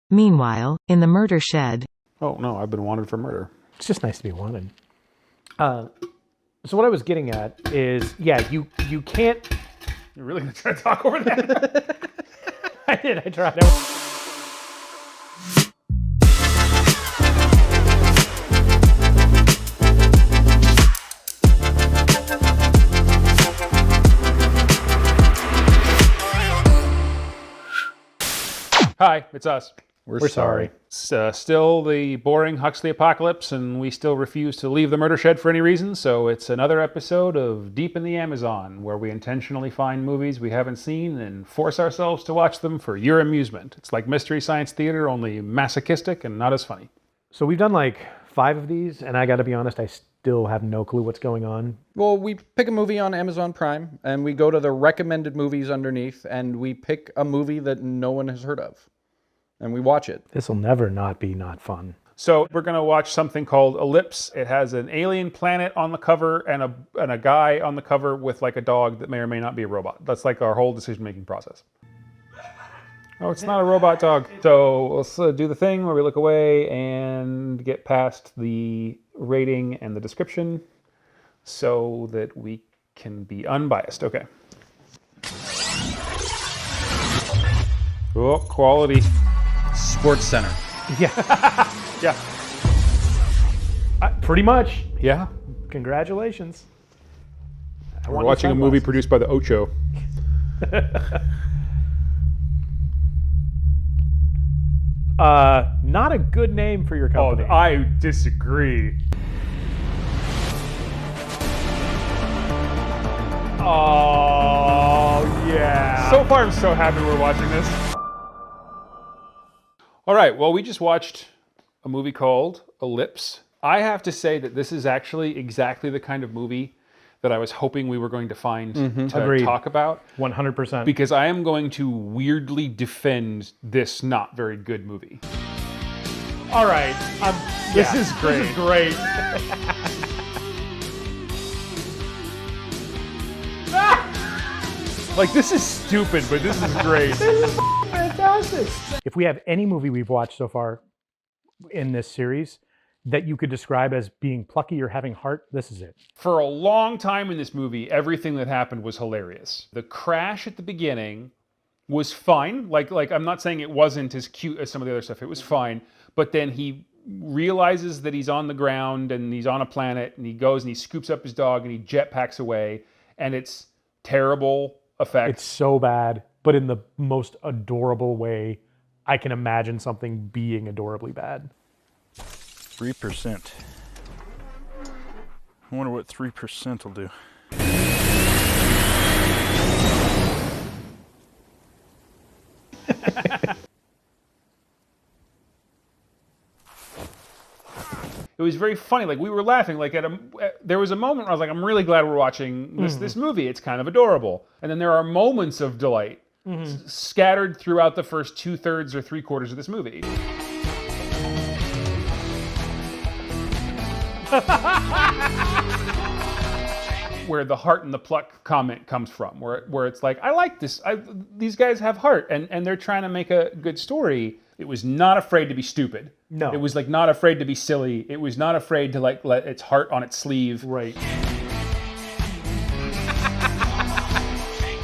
Meanwhile, in the murder shed. Oh, no, I've been wanted for murder. It's just nice to be wanted. So what I was getting at is, yeah, you can't... You're really going to try to talk over that? I did, I tried. Hi, it's us. We're sorry. It's still the boring Huxley apocalypse, and we still refuse to leave the murder shed for any reason, so it's another episode of Deep in the Amazon, where we intentionally find movies we haven't seen and force ourselves to watch them for your amusement. It's like Mystery Science Theater, only masochistic and not as funny. So we've done like 5 of these, and I gotta be honest, I still have no clue what's going on. Well, we pick a movie on Amazon Prime, and we go to the recommended movies underneath, and we pick a movie that no one has heard of. And we watch it. This'll never not be not fun. So we're going to watch something called Ellipse. It has an alien planet on the cover and a guy on the cover with like a dog that may or may not be a robot. That's like our whole decision-making process. Oh, it's not a robot dog. So let's do the thing where we look away and get past the rating and the description so that we can be unbiased. Okay. Oh, quality. Sports Center. Yeah. Yeah. Pretty much. Yeah. Congratulations. We're watching a movie produced by the Ocho. Not a good name for your company. Oh, I disagree. Oh, yeah. So far, I'm so happy we're watching this. All right, well, we just watched a movie called Ellipse. I have to say that this is actually exactly the kind of movie that I was hoping we were going to find to Agreed. talk about. 100%. Because I am going to weirdly defend this not very good movie. All right. This is great. This is great. Like, this is stupid, but this is great. Fantastic. If we have any movie we've watched so far in this series that you could describe as being plucky or having heart, this is it. For a long time in this movie, everything that happened was hilarious. The crash at the beginning was fine. Like I'm not saying it wasn't as cute as some of the other stuff. It was fine. But then he realizes that he's on the ground and he's on a planet, and he goes and he scoops up his dog and he jetpacks away, and it's terrible effect. It's so bad, but in the most adorable way I can imagine something being adorably bad. 3%. I wonder what 3% will do. It was very funny. Like, we were laughing. Like, there was a moment where I was like, I'm really glad we're watching this movie. It's kind of adorable. And then there are moments of delight scattered throughout the first 2/3 or 3/4 of this movie. Where the heart and the pluck comment comes from, where it's like, I like this. These guys have heart, and they're trying to make a good story. It was not afraid to be stupid. No. It was like not afraid to be silly. It was not afraid to like let its heart on its sleeve. Right.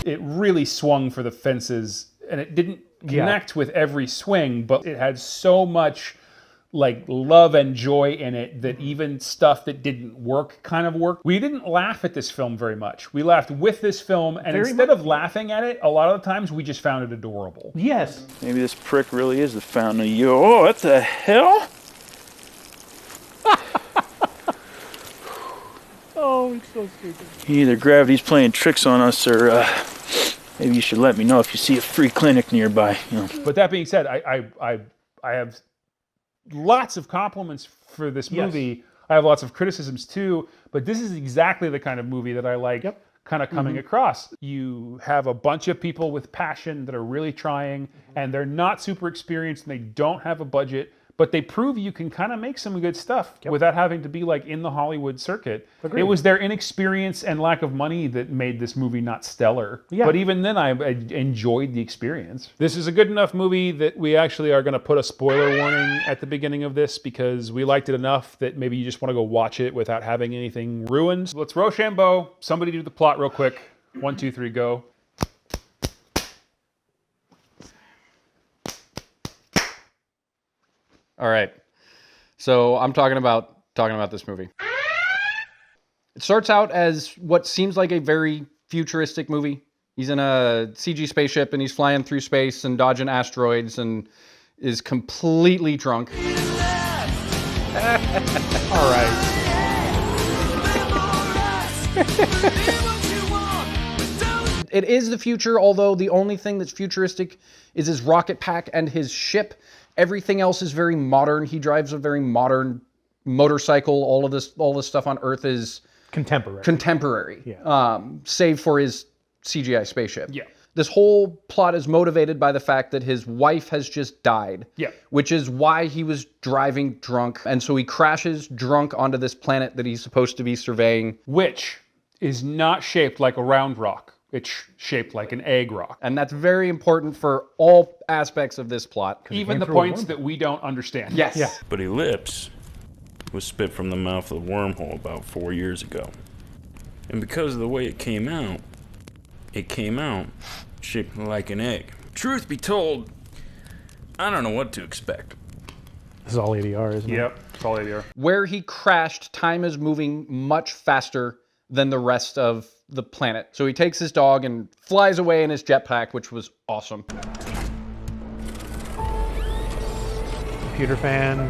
It really swung for the fences, and it didn't connect with every swing, but it had so much like love and joy in it that even stuff that didn't work kind of worked. We didn't laugh at this film very much. We laughed with this film, and instead of laughing at it, a lot of the times we just found it adorable. Yes. Maybe this prick really is the fountain of youth. Oh, what the hell? Oh, it's so stupid. Either gravity's playing tricks on us, or maybe you should let me know if you see a free clinic nearby. You know. But that being said, I have lots of compliments for this movie. I have lots of criticisms too, but this is exactly the kind of movie that I like kind of coming across. You have a bunch of people with passion that are really trying, and they're not super experienced and they don't have a budget, but they prove you can kind of make some good stuff without having to be like in the Hollywood circuit. Agreed. It was their inexperience and lack of money that made this movie not stellar. Yeah. But even then, I enjoyed the experience. This is a good enough movie that we actually are going to put a spoiler warning at the beginning of this because we liked it enough that maybe you just want to go watch it without having anything ruined. Let's Rochambeau. Somebody do the plot real quick. 1, 2, 3, go. All right. So I'm talking about this movie. It starts out as what seems like a very futuristic movie. He's in a CG spaceship and he's flying through space and dodging asteroids and is completely drunk. All right. It is the future, although the only thing that's futuristic is his rocket pack and his ship. Everything else is very modern. He drives a very modern motorcycle. All this stuff on Earth is contemporary. Yeah. Save for his CGI spaceship. Yeah. This whole plot is motivated by the fact that his wife has just died. Yeah. Which is why he was driving drunk. And so he crashes drunk onto this planet that he's supposed to be surveying. Which is not shaped like a round rock. It's shaped like an egg rock. And that's very important for all aspects of this plot. Even the points that we don't understand. Yes. Yeah. But Ellipse was spit from the mouth of the wormhole about 4 years ago. And because of the way it came out shaped like an egg. Truth be told, I don't know what to expect. This is all ADR, isn't it? Yep, it's all ADR. Where he crashed, time is moving much faster than the rest of the planet. So he takes his dog and flies away in his jetpack, which was awesome. Computer fan.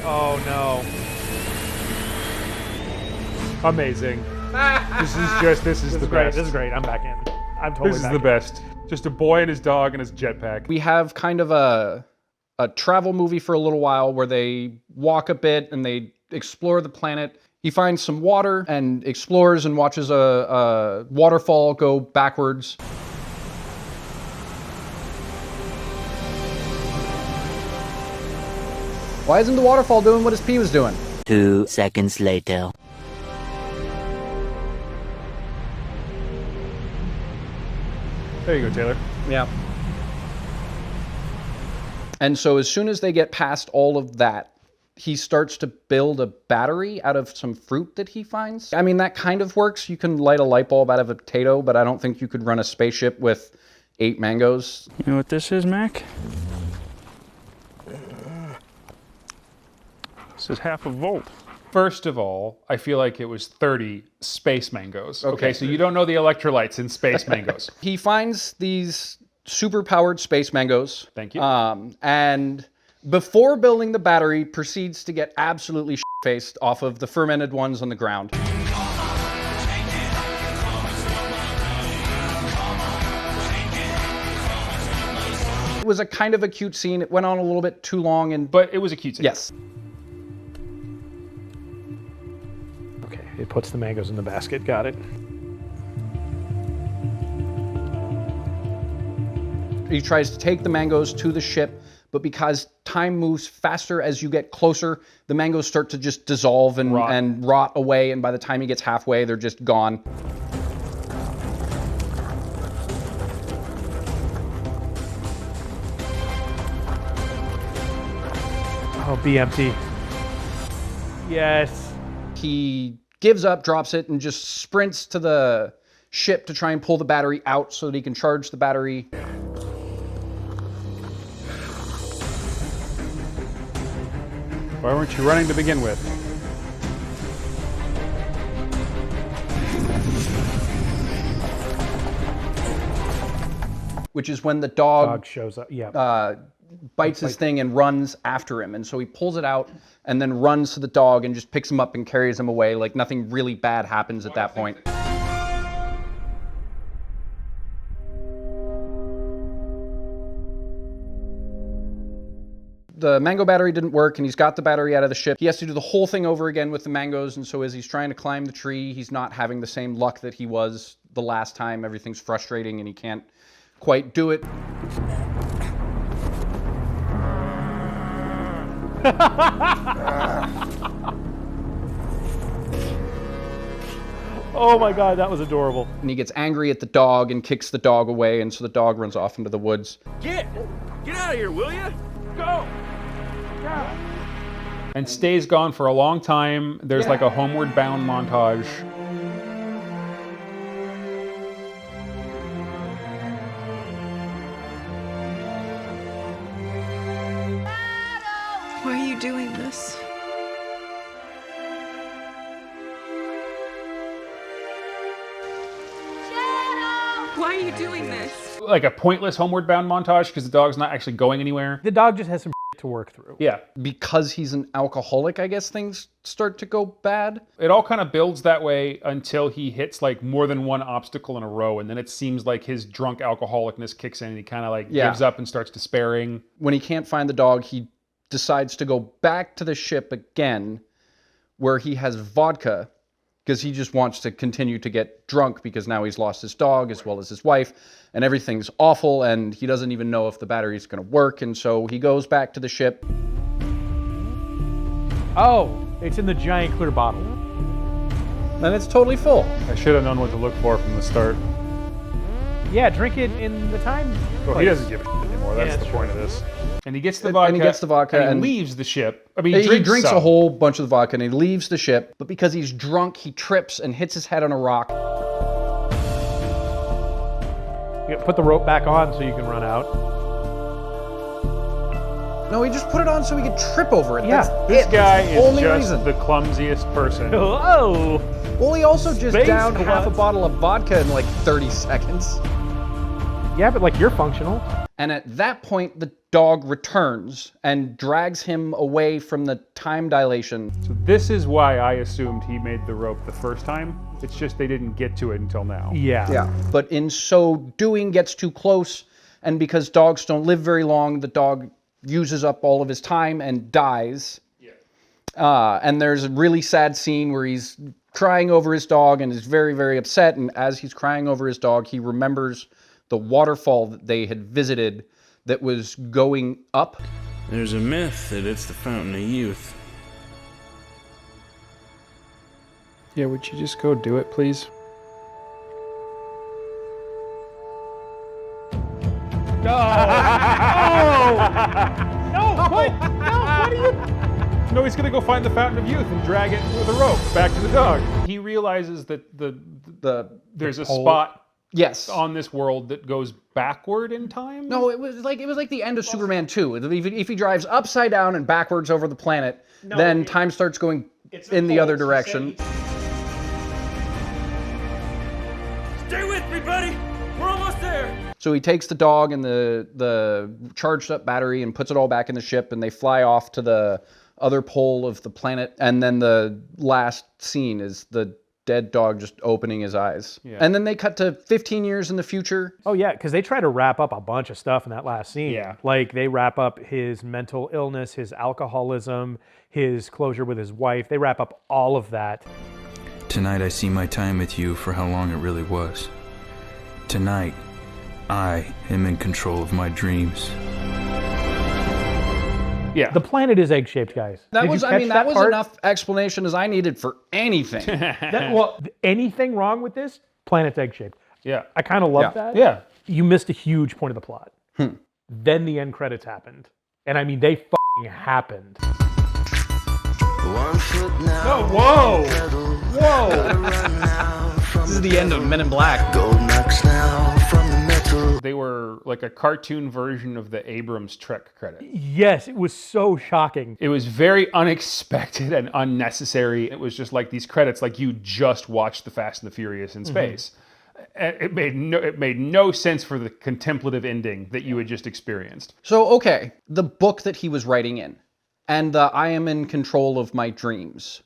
Oh no. Amazing. This is the Great. best. This is great. I'm back in. I'm totally This is back the in. best. Just a boy and his dog and his jetpack. We have kind of a travel movie for a little while where they walk a bit and they explore the planet. He finds some water and explores and watches a waterfall go backwards. Why isn't the waterfall doing what his pee was doing? 2 seconds later. There you go, Taylor. Yeah. And so as soon as they get past all of that, he starts to build a battery out of some fruit that he finds. I mean, that kind of works. You can light a light bulb out of a potato, but I don't think you could run a spaceship with 8 mangoes. You know what this is, Mac? This is half a volt. First of all, I feel like it was 30 space mangoes. Okay. So you don't know the electrolytes in space mangoes. He finds these super-powered space mangoes. Thank you. And before building the battery, proceeds to get absolutely shit-faced off of the fermented ones on the ground. It was a kind of a cute scene. It went on a little bit too long, and But it was a cute scene. yes. Okay, it puts the mangoes in the basket. Got it. He tries to take the mangoes to the ship, but because time moves faster as you get closer, the mangoes start to just dissolve and rot away, and by the time he gets halfway, they're just gone. Oh, be empty. Yes. He gives up, drops it, and just sprints to the ship to try and pull the battery out so that he can charge the battery. Why weren't you running to begin with? Which is when the dog Dog shows up. Yeah. bites his thing and runs after him. And so he pulls it out and then runs to the dog and just picks him up and carries him away. Like nothing really bad happens at that point. The mango battery didn't work and he's got the battery out of the ship. He has to do the whole thing over again with the mangoes. And so as he's trying to climb the tree, he's not having the same luck that he was the last time. Everything's frustrating and he can't quite do it. Oh my God, that was adorable. And he gets angry at the dog and kicks the dog away, and so the dog runs off into the woods. Get out of here, will you? Go! And stays gone for a long time. There's like a homeward bound montage. Why are you doing this? Why are you doing this? Like a pointless homeward bound montage because the dog's not actually going anywhere. The dog just has some to work through. Yeah. Because he's an alcoholic, I guess things start to go bad. It all kind of builds that way until he hits like more than one obstacle in a row, and then it seems like his drunk alcoholicness kicks in and he kind of like gives up and starts despairing. When he can't find the dog, he decides to go back to the ship again, where he has vodka, because he just wants to continue to get drunk because now he's lost his dog as well as his wife, and everything's awful, and he doesn't even know if the battery's going to work, and so he goes back to the ship. Oh, it's in the giant clear bottle. And it's totally full. I should have known what to look for from the start. Yeah, drink it in the time. Well, he doesn't give a shit anymore. That's the point of this. And he gets the vodka. And he leaves the ship. I mean, he drinks a whole bunch of the vodka and he leaves the ship, but because he's drunk, he trips and hits his head on a rock. You put the rope back on so you can run out. No, he just put it on so he could trip over it. Yeah. This guy is only just reason. the clumsiest person. Oh! Well, he also just Space downed half a Quads. bottle of vodka in like 30 seconds. Yeah, but like you're functional. And at that point, the dog returns and drags him away from the time dilation. So this is why I assumed he made the rope the first time. It's just they didn't get to it until now. Yeah. But in so doing, gets too close, and because dogs don't live very long, the dog uses up all of his time and dies. And there's a really sad scene where he's crying over his dog and is very, very upset. And as he's crying over his dog, he remembers the waterfall that they had visited that was going up. There's a myth that it's the fountain of youth. Yeah, would you just go do it, please? No, what? No, what are you? No, he's gonna go find the fountain of youth and drag it with a rope back to the dog. He realizes that there's a spot on this world that goes backward in time. No, it was like the end of Superman 2. If he drives upside down and backwards over the planet, then time starts going in the other direction. Stay with me, buddy. We're almost there. So he takes the dog and the charged up battery and puts it all back in the ship, and they fly off to the other pole of the planet. And then the last scene is the dead dog just opening his eyes. Yeah. And then they cut to 15 years in the future. Oh yeah, because they try to wrap up a bunch of stuff in that last scene. Yeah. Like they wrap up his mental illness, his alcoholism, his closure with his wife. They wrap up all of that. Tonight I see my time with you for how long it really was. Tonight, I am in control of my dreams. Yeah. The planet is egg-shaped, guys. That was enough explanation as I needed for anything. Anything wrong with this? Planet's egg-shaped. Yeah. I kind of love that. Yeah. You missed a huge point of the plot. Then the end credits happened. And I mean, they f***ing happened. Oh, whoa! This is the end of Men in Black. They were like a cartoon version of the Abrams Trek credit. Yes, it was so shocking. It was very unexpected and unnecessary. It was just like these credits, like you just watched The Fast and the Furious in space. It made no sense for the contemplative ending that you had just experienced. So, okay, the book that he was writing in, and the I am in control of my dreams.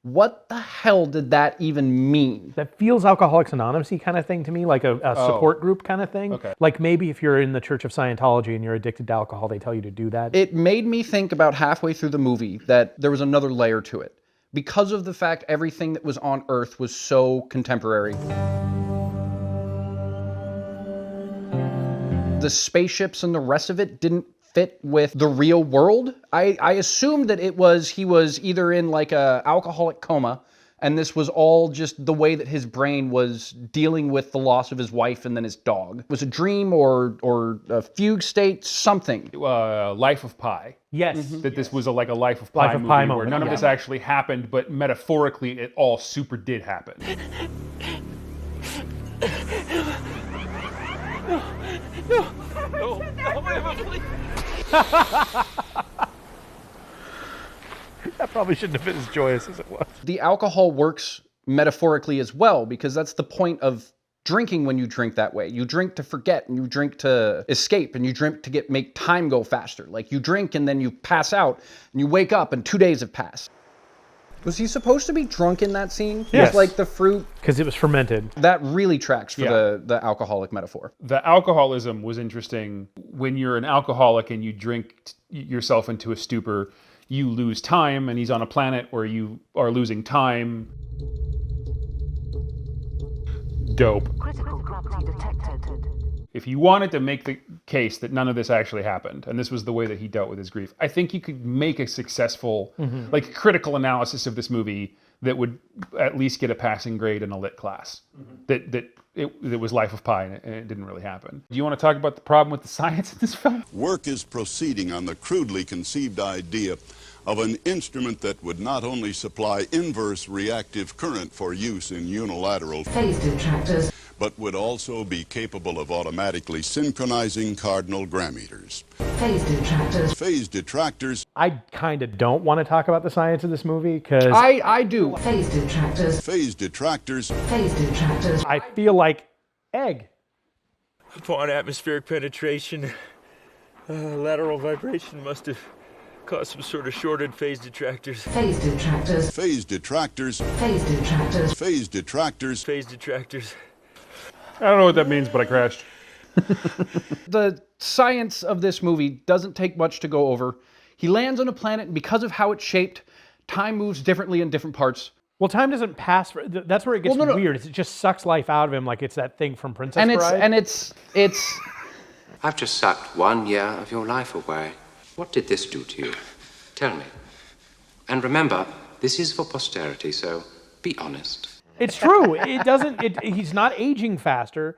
What the hell did that even mean? That feels Alcoholics Anonymous-y kind of thing to me, like a support group kind of thing. Okay. Like maybe if you're in the Church of Scientology and you're addicted to alcohol, they tell you to do that. It made me think about halfway through the movie that there was another layer to it. Because of the fact everything that was on Earth was so contemporary. The spaceships and the rest of it didn't fit with the real world. I assumed that he was either in like a alcoholic coma, and this was all just the way that his brain was dealing with the loss of his wife and then his dog. It was a dream or a fugue state, something. Life of Pi. Yes. That this was like a Life of Pi movie where moment, none of this actually happened, but metaphorically it all super did happen. That probably shouldn't have been as joyous as it was. The alcohol works metaphorically as well, because that's the point of drinking when you drink that way. You drink to forget, and you drink to escape, and you drink to make time go faster. Like, you drink and then you pass out, and you wake up and 2 days have passed. Was he supposed to be drunk in that scene? Yes. Just like the fruit? Because it was fermented. That really tracks for the alcoholic metaphor. The alcoholism was interesting. When you're an alcoholic and you drink yourself into a stupor, you lose time, and he's on a planet where you are losing time. Dope. Critical property detected. If you wanted to make the case that none of this actually happened, and this was the way that he dealt with his grief, I think you could make a successful, like, critical analysis of this movie that would at least get a passing grade in a lit class. That it was Life of Pi, and it didn't really happen. Do you want to talk about the problem with the science in this film? Work is proceeding on the crudely conceived idea of an instrument that would not only supply inverse reactive current for use in unilateral phase detractors, but would also be capable of automatically synchronizing cardinal grammeters. Phase detractors. Phase detractors. I kind of don't want to talk about the science of this movie because I do. Phase detractors. Phase detractors. Phase detractors. I feel like egg. Upon atmospheric penetration, lateral vibration must have caused some sort of shorted phase detractors. Phase detractors. Phase detractors. Phase detractors. Phase detractors. Phase detractors. I don't know what that means, but I crashed. The science of this movie doesn't take much to go over. He lands on a planet, and because of how it's shaped, time moves differently in different parts. Well, time doesn't pass. That's where it gets weird. It just sucks life out of him, like it's that thing from Princess Bride. And it's. I've just sucked 1 year of your life away. What did this do to you? Tell me. And remember, this is for posterity, so be honest. It's true. It doesn't. He's not aging faster.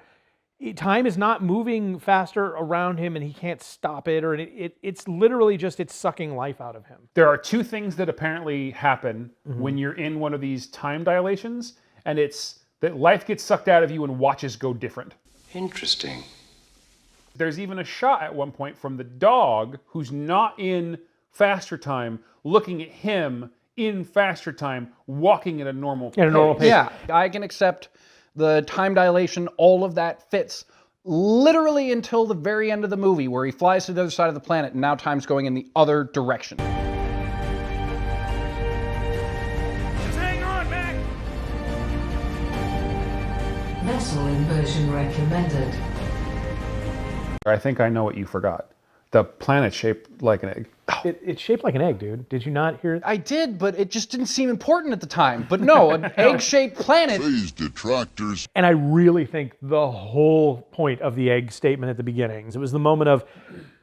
Time is not moving faster around him, and he can't stop it. Or it's literally just it's sucking life out of him. There are two things that apparently happen when you're in one of these time dilations, and it's that life gets sucked out of you and watches go different. Interesting. There's even a shot at one point from the dog who's not in faster time, looking at him in faster time, walking at a normal pace. At a normal pace. Yeah, I can accept the time dilation, all of that fits literally until the very end of the movie where he flies to the other side of the planet and now time's going in the other direction. Just hang on, Mac! Vessel inversion recommended. I think I know what you forgot. The planet's shaped like an egg. It's shaped like an egg, dude. Did you not hear it? I did, but it just didn't seem important at the time. But no, an egg-shaped planet. Phase detractors. And I really think the whole point of the egg statement at the beginning, it was the moment of,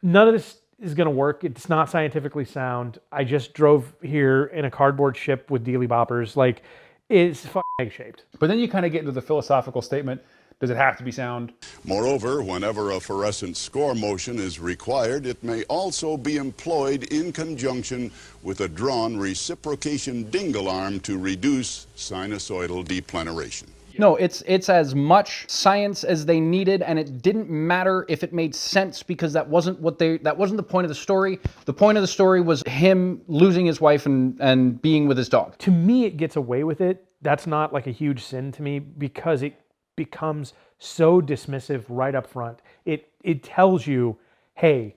none of this is going to work. It's not scientifically sound. I just drove here in a cardboard ship with dealy boppers. Like, it's egg-shaped. But then you kind of get into the philosophical statement. Does it have to be sound? Moreover, whenever a fluorescent score motion is required, it may also be employed in conjunction with a drawn reciprocation dingle arm to reduce sinusoidal depleneration. No, it's as much science as they needed, and it didn't matter if it made sense because that wasn't the point of the story. The point of the story was him losing his wife and being with his dog. To me, it gets away with it. That's not like a huge sin to me because it becomes so dismissive right up front. It tells you, hey,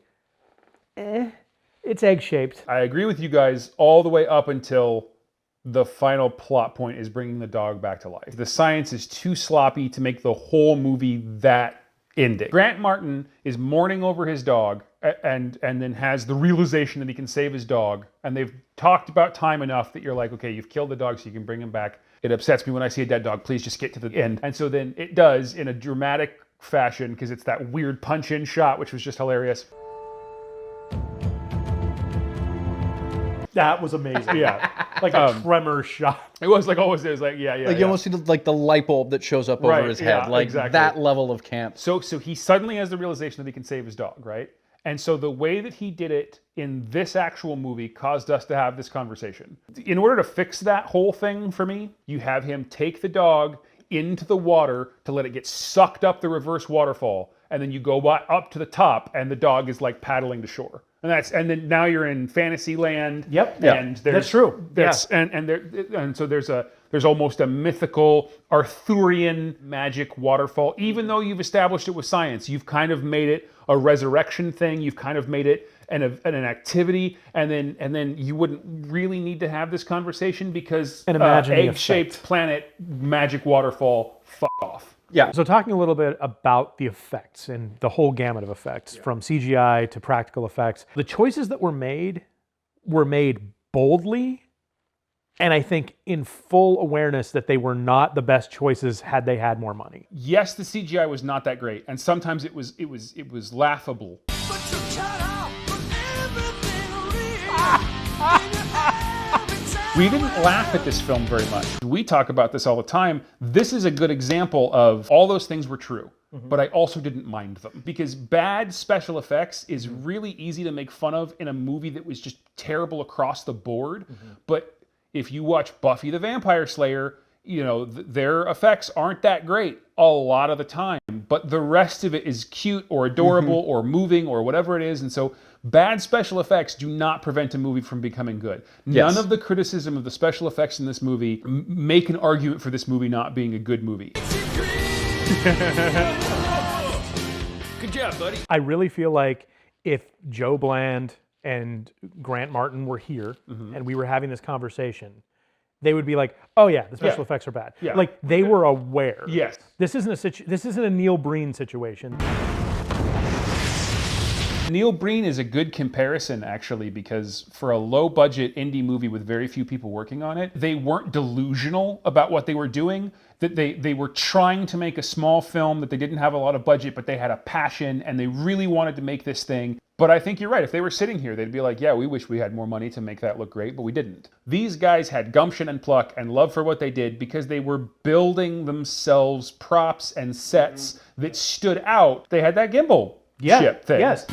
it's egg-shaped. I agree with you guys all the way up until the final plot point is bringing the dog back to life. The science is too sloppy to make the whole movie that ending. Grant Martin is mourning over his dog and then has the realization that he can save his dog. And they've talked about time enough that you're like, okay, you've killed the dog so you can bring him back. It upsets me when I see a dead dog. Please just get to the end. And so then it does in a dramatic fashion because it's that weird punch-in shot, which was just hilarious. That was amazing. Yeah. Like a tremor shot. It was like always, it was like, yeah. Like you almost see like the light bulb that shows up over his head. Like that level of camp. So he suddenly has the realization that he can save his dog, right? And so the way that he did it in this actual movie caused us to have this conversation. In order to fix that whole thing for me, you have him take the dog into the water to let it get sucked up the reverse waterfall, and then you go up to the top, and the dog is like paddling to shore. And then now you're in fantasy land. Yep. And That's true. And so there's almost a mythical Arthurian magic waterfall. Even though you've established it with science, you've kind of made it a resurrection thing. You've kind of made it an activity, and then you wouldn't really need to have this conversation because egg-shaped planet magic waterfall. Fuck off. Yeah. So talking a little bit about the effects and the whole gamut of effects, from CGI to practical effects, the choices that were made boldly, and I think in full awareness that they were not the best choices had they had more money. Yes, the CGI was not that great, and sometimes it was laughable. We didn't laugh at this film very much. We talk about this all the time. This is a good example of all those things were true, but I also didn't mind them. Because bad special effects is really easy to make fun of in a movie that was just terrible across the board. But if you watch Buffy the Vampire Slayer, you know, their effects aren't that great a lot of the time, but the rest of it is cute or adorable or moving or whatever it is. And so bad special effects do not prevent a movie from becoming good. None of the criticism of the special effects in this movie make an argument for this movie not being a good movie. Good job, buddy. I really feel like if Joe Bland and Grant Martin were here and we were having this conversation, they would be like, "Oh yeah, the special effects are bad." Yeah. Like they were aware. Yes. This isn't a Neil Breen situation. Neil Breen is a good comparison, actually, because for a low-budget indie movie with very few people working on it, they weren't delusional about what they were doing. That they were trying to make a small film, that they didn't have a lot of budget, but they had a passion, and they really wanted to make this thing. But I think you're right. If they were sitting here, they'd be like, yeah, we wish we had more money to make that look great, but we didn't. These guys had gumption and pluck and love for what they did because they were building themselves props and sets that stood out. They had that gimbal ship thing. Yes.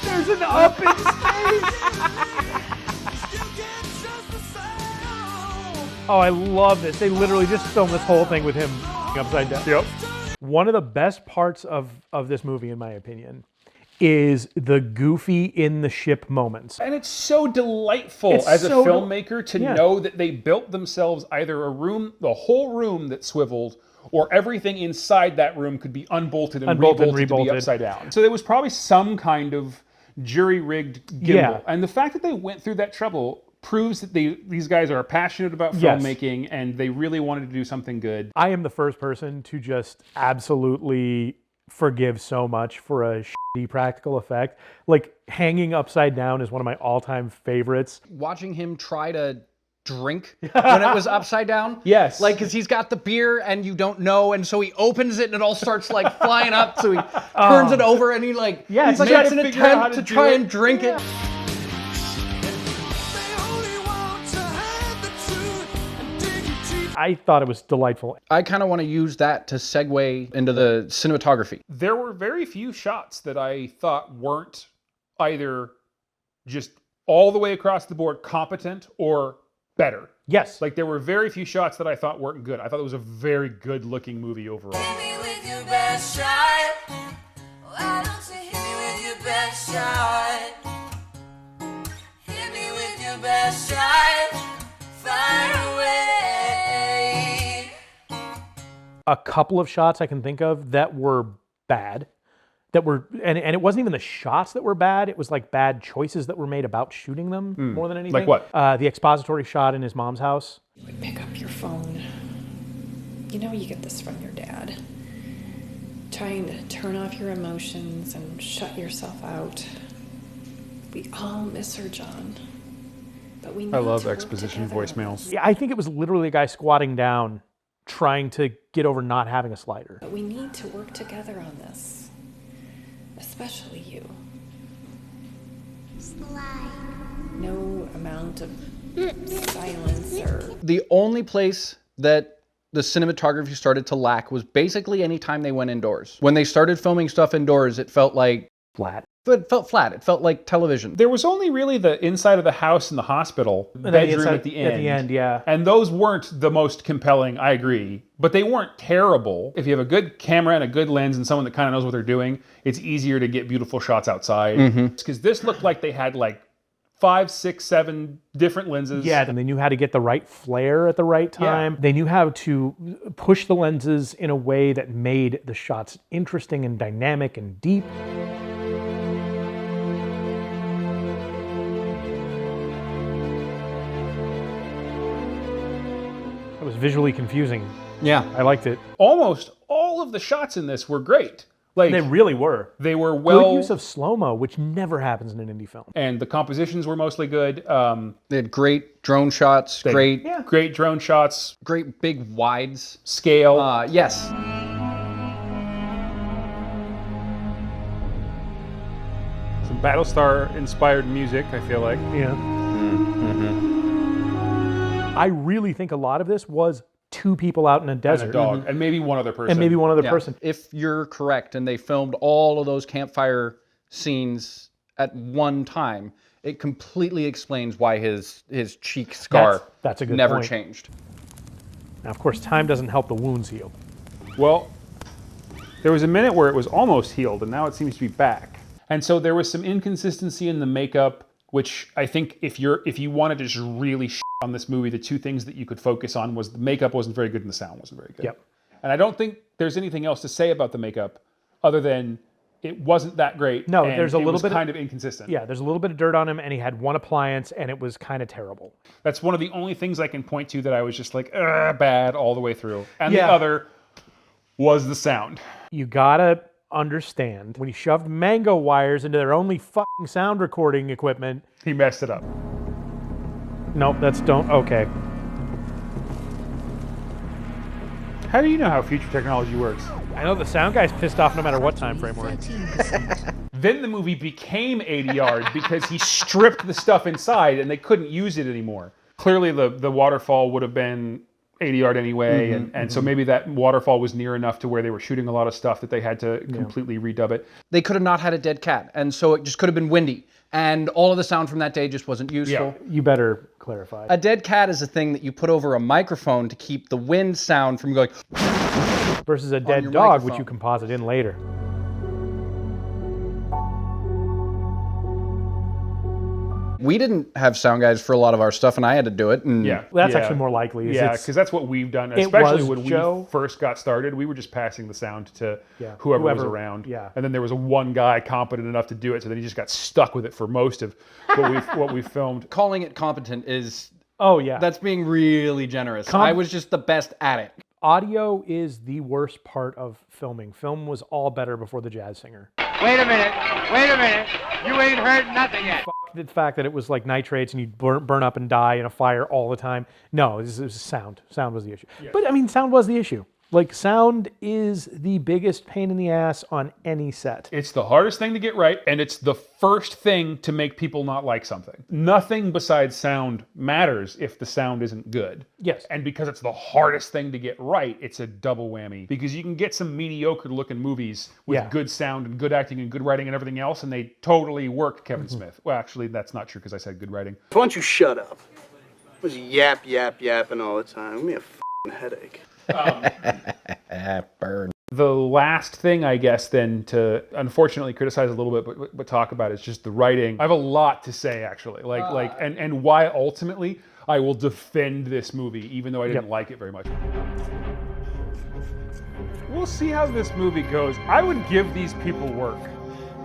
There's an up in space. Oh, I love this. They literally just filmed this whole thing with him upside down. Yep. One of the best parts of this movie, in my opinion, is the goofy in the ship moments. And it's so delightful as a filmmaker to know that they built themselves either a room, the whole room that swiveled, or everything inside that room could be unbolted and rebolted to be upside down. So there was probably some kind of jury-rigged gimbal. Yeah. And the fact that they went through that trouble proves that these guys are passionate about filmmaking and they really wanted to do something good. I am the first person to just absolutely forgive so much for a shitty practical effect. Like hanging upside down is one of my all-time favorites. Watching him try to drink when it was upside down. Yes. Like, because he's got the beer and you don't know, and so he opens it and it all starts like flying up, so he turns it over and he like makes an attempt to try and drink it. I thought it was delightful. I kind of want to use that to segue into the cinematography. There were very few shots that I thought weren't either just all the way across the board competent or better. Yes. Like there were very few shots that I thought weren't good. I thought it was a very good looking movie overall. Hit me with your best shot. Why don't you hit me with your best shot? Hit me with your best shot. Fire away. A couple of shots I can think of that were bad. And it wasn't even the shots that were bad. It was like bad choices that were made about shooting them more than anything. Like what? The expository shot in his mom's house. You would pick up your phone. You know you get this from your dad. Trying to turn off your emotions and shut yourself out. We all miss her, John. But we need I love to work exposition together. voicemails. Yeah, I think it was literally a guy squatting down trying to get over not having a slider. But we need to work together on this. Especially you. No amount of silence or... The only place that the cinematography started to lack was basically any time they went indoors. When they started filming stuff indoors, it felt like flat. It felt flat. It felt like television. There was only really the inside of the house and the hospital, bedroom at the end. At the end, yeah. And those weren't the most compelling, I agree. But they weren't terrible. If you have a good camera and a good lens and someone that kind of knows what they're doing, it's easier to get beautiful shots outside. Because this looked like they had like 5, 6, 7 different lenses. Yeah, and they knew how to get the right flare at the right time. Yeah. They knew how to push the lenses in a way that made the shots interesting and dynamic and deep. It was visually confusing. Yeah. I liked it. Almost all of the shots in this were great. Like, they really were. They were well... Good use of slow-mo, which never happens in an indie film. And the compositions were mostly good. They had great drone shots, great drone shots. Great big wides. Scale. Yes. Some Battlestar-inspired music, I feel like. Yeah. I really think a lot of this was 2 people out in a desert. And a dog. And maybe one other person. And maybe one other person. If you're correct, and they filmed all of those campfire scenes at one time, it completely explains why his cheek scar that's a good never point. Changed. Now, of course, time doesn't help the wounds heal. Well, there was a minute where it was almost healed, and now it seems to be back. And so there was some inconsistency in the makeup, which I think if you wanted to just really on this movie, the 2 things that you could focus on was the makeup wasn't very good and the sound wasn't very good. Yep. And I don't think there's anything else to say about the makeup other than it wasn't that great. No, and there's a little bit kind of inconsistent. Yeah, there's a little bit of dirt on him, and he had one appliance, and it was kind of terrible. That's one of the only things I can point to that I was just like, bad all the way through. And the other was the sound. You gotta understand, when he shoved mango wires into their only fucking sound recording equipment, he messed it up. Nope, okay. How do you know how future technology works? I know the sound guy's pissed off no matter what time frame we're in. Then the movie became ADR because he stripped the stuff inside and they couldn't use it anymore. Clearly the waterfall would have been ADR'd anyway, and so maybe that waterfall was near enough to where they were shooting a lot of stuff that they had to completely redub it. They could have not had a dead cat, and so it just could have been windy. And all of the sound from that day just wasn't useful. Yeah, you better clarify. A dead cat is a thing that you put over a microphone to keep the wind sound from going... Versus a dead dog, which you composite in later. We didn't have sound guys for a lot of our stuff, and I had to do it. And well, that's actually more likely. Yeah, because that's what we've done, especially when we first got started. We were just passing the sound to whoever was around. Yeah. And then there was one guy competent enough to do it, so then he just got stuck with it for most of what we filmed. Calling it competent is... Oh, yeah. That's being really generous. I was just the best at it. Audio is the worst part of filming. Film was all better before the jazz singer. Wait a minute. You ain't heard nothing yet. The fact that it was like nitrates and you'd burn up and die in a fire all the time. No, it was sound. Sound was the issue. Yeah. But I mean, sound was the issue. Like, sound is the biggest pain in the ass on any set. It's the hardest thing to get right, and it's the first thing to make people not like something. Nothing besides sound matters if the sound isn't good. Yes. And because it's the hardest thing to get right, it's a double whammy. Because you can get some mediocre looking movies with good sound and good acting and good writing and everything else, and they totally work Kevin Smith. Well, actually, that's not true because I said good writing. Why don't you shut up? I was yapping all the time. Give me a f***ing headache. Burn. The last thing, I guess, then to unfortunately criticize a little bit, but talk about is just the writing. I have a lot to say, actually, and why ultimately I will defend this movie, even though I didn't like it very much. We'll see how this movie goes. I would give these people work.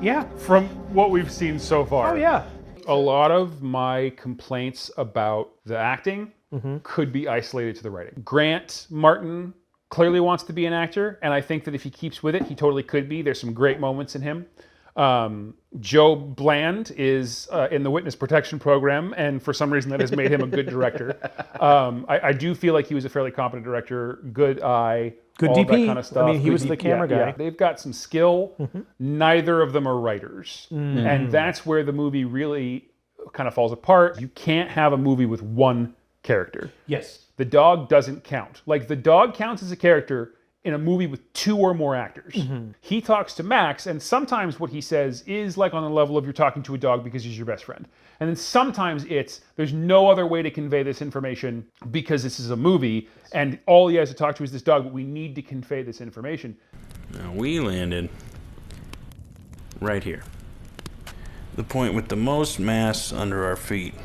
Yeah. From what we've seen so far. Oh, yeah. A lot of my complaints about the acting could be isolated to the writing. Grant Martin clearly wants to be an actor, and I think that if he keeps with it, he totally could be. There's some great moments in him. Joe Bland is in the Witness Protection Program, and for some reason that has made him a good director. I do feel like he was a fairly competent director, good eye. Good all of that DP. kind of stuff. I mean, he Good was the camera yeah, guy. yeah. They've got some skill. Neither of them are writers. And that's where the movie really kind of falls apart. You can't have a movie with one character. Yes. The dog doesn't count. Like, the dog counts as a character in a movie with 2 or more actors. He talks to Max, and sometimes what he says is like on the level of you're talking to a dog because he's your best friend. And then sometimes it's, there's no other way to convey this information because this is a movie, and all he has to talk to is this dog, but we need to convey this information. Now we landed right here. The point with the most mass under our feet.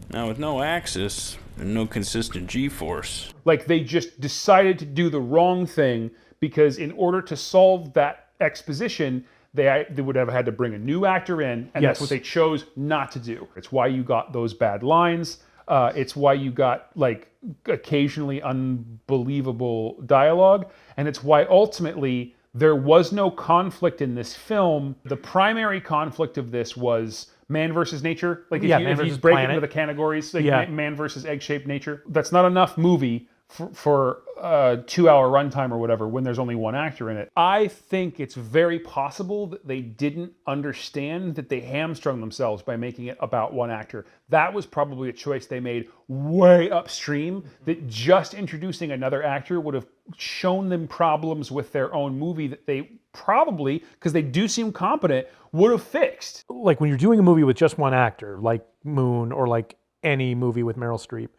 Now with no axis and no consistent G-force. Like, they just decided to do the wrong thing because in order to solve that exposition, they would have had to bring a new actor in, and that's what they chose not to do. It's why you got those bad lines. It's why you got, like, occasionally unbelievable dialogue, and it's why ultimately there was no conflict in this film. The primary conflict of this was man versus nature. Like, if you break it into the categories, like man versus egg-shaped nature, that's not enough movie for a 2-hour runtime or whatever when there's only one actor in it. I think it's very possible that they didn't understand that they hamstrung themselves by making it about one actor. That was probably a choice they made way upstream, that just introducing another actor would have shown them problems with their own movie that they probably, because they do seem competent, would have fixed. Like, when you're doing a movie with just one actor, like Moon or like any movie with Meryl Streep,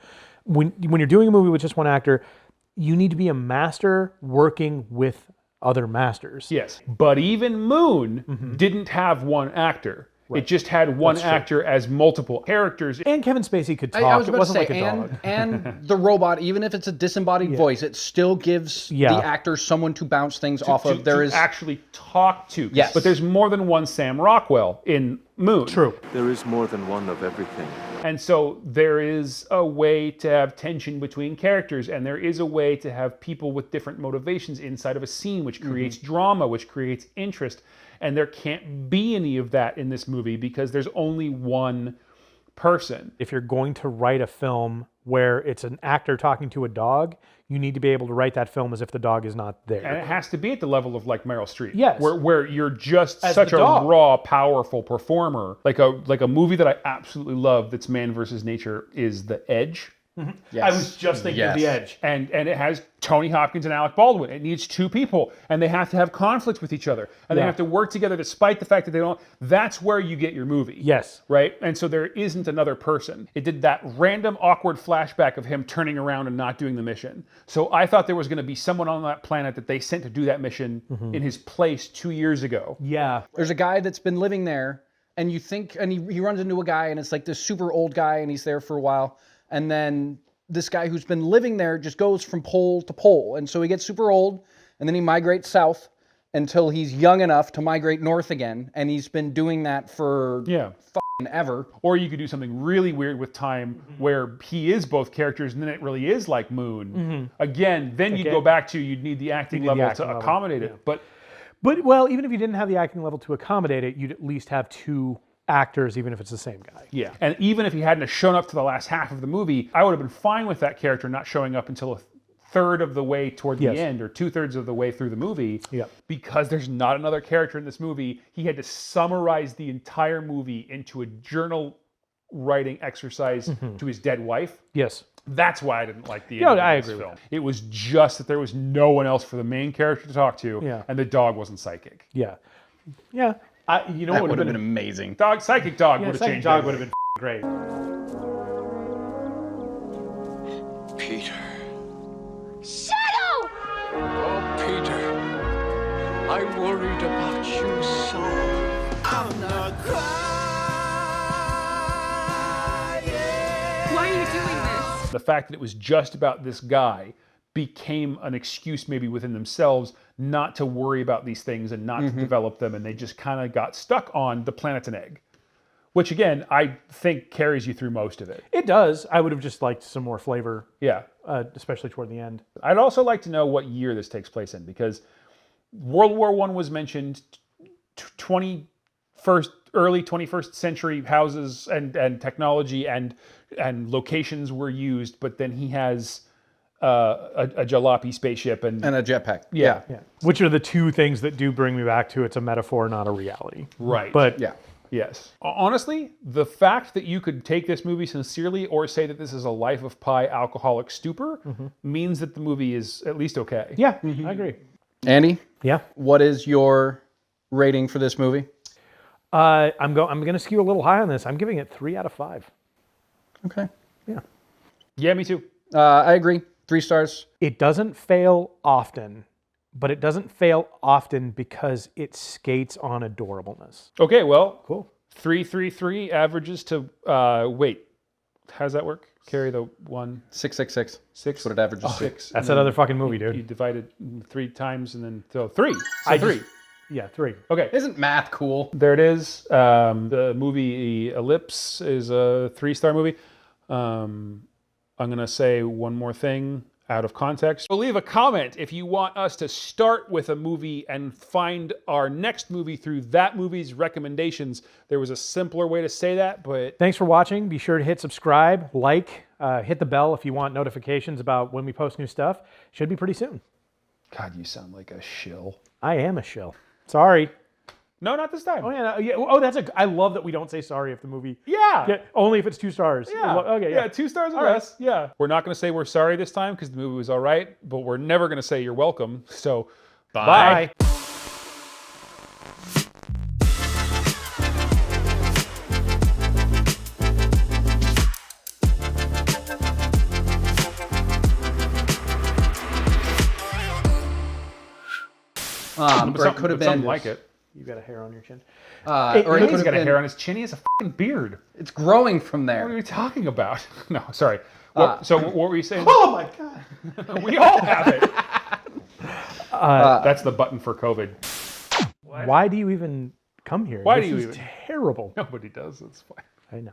when you're doing a movie with just one actor, you need to be a master working with other masters. Yes, but even Moon didn't have one actor. Right. It just had one actor as multiple characters. And Kevin Spacey could talk. I was it about wasn't to say, like a dog. and the robot, even if it's a disembodied voice, it still gives the actor someone to bounce things off of. There is actually talk to. Yes. But there's more than one Sam Rockwell in Moon. True. There is more than one of everything. And so there is a way to have tension between characters, and there is a way to have people with different motivations inside of a scene, which creates drama, which creates interest. And there can't be any of that in this movie because there's only one person. If you're going to write a film where it's an actor talking to a dog, you need to be able to write that film as if the dog is not there. And it has to be at the level of like Meryl Streep. Yes. Where you're just As such the a dog. raw, powerful performer. Like a movie that I absolutely love that's man versus nature is The Edge. Yes. I was just thinking of The Edge. And it has Tony Hopkins and Alec Baldwin. It needs 2 people, and they have to have conflict with each other, and they have to work together despite the fact that they don't. That's where you get your movie. Yes. Right? And so there isn't another person. It did that random, awkward flashback of him turning around and not doing the mission. So I thought there was going to be someone on that planet that they sent to do that mission in his place 2 years ago. Yeah. There's a guy that's been living there, and you think, and he runs into a guy, and it's like this super old guy, and he's there for a while. And then this guy who's been living there just goes from pole to pole. And so he gets super old, and then he migrates south until he's young enough to migrate north again. And he's been doing that for fucking ever. Or you could do something really weird with time where he is both characters, and then it really is like Moon. Again, then you'd go back to, you'd need the acting level to accommodate it. But well, even if you didn't have the acting level to accommodate it, you'd at least have 2 actors, even if it's the same guy. Yeah. And even if he hadn't shown up to the last half of the movie, I would have been fine with that character not showing up until a third of the way toward the end, or 2/3 of the way through the movie. Because there's not another character in this movie. He had to summarize the entire movie into a journal writing exercise to his dead wife. Yes. That's why I didn't like the end of this film. It was just that there was no one else for the main character to talk to, and the dog wasn't psychic. Yeah. Yeah. You know That what would have been amazing. Psychic dog would have Psychic changed. dog would have been great. Peter. Shadow! Oh, Peter. I worried about you so. I'm not crying. Why are you doing this? The fact that it was just about this guy became an excuse maybe within themselves not to worry about these things and not to develop them, and they just kind of got stuck on the planet's an egg, which again I think carries you through most of it. It does. I would have just liked some more flavor. Yeah. Especially toward the end. I'd also like to know what year this takes place in, because World War I was mentioned, early 21st century houses and technology and locations were used, but then he has a jalopy spaceship and a jetpack. Yeah. Which are the two things that do bring me back to it's a metaphor, not a reality. Right. But Yes. Honestly, the fact that you could take this movie sincerely or say that this is a Life of Pi alcoholic stupor means that the movie is at least okay. Yeah, I agree. Andy? Yeah. What is your rating for this movie? I'm going to skew a little high on this. I'm giving it 3 out of 5. Okay. Yeah. Yeah, me too. I agree. 3 stars. It doesn't fail often, but it doesn't fail often because it skates on adorableness. Okay, well, cool. 333 averages to wait. How does that work? Carry the 1 666. 6. That's what it averages to. 6. That's another fucking movie, dude. You divide it 3 times and then so 3. So I 3. just- Yeah, 3. Okay. Isn't math cool? There it is. The movie Ellipse is a 3-star movie. I'm going to say one more thing out of context. So leave a comment if you want us to start with a movie and find our next movie through that movie's recommendations. There was a simpler way to say that, but... Thanks for watching. Be sure to hit subscribe, like, hit the bell if you want notifications about when we post new stuff. Should be pretty soon. God, you sound like a shill. I am a shill. Sorry. No, not this time. Oh, yeah. Yeah. Oh, I love that we don't say sorry if the movie... Yeah. Only if it's 2 stars. Yeah. Okay, yeah. 2 stars or All right. less. Yeah. We're not going to say we're sorry this time because the movie was all right, but we're never going to say you're welcome. So, bye. Or it could have been something like it. You got a hair on your chin. Or it could He's have got a been. hair on his chin. He has a fucking beard. It's growing from What are there. you talking about? No, sorry. So what were you saying? Oh my God. We all have it. That's the button for COVID. Why do you even come here? Why This do you is even? terrible. Nobody does. It's fine. I know.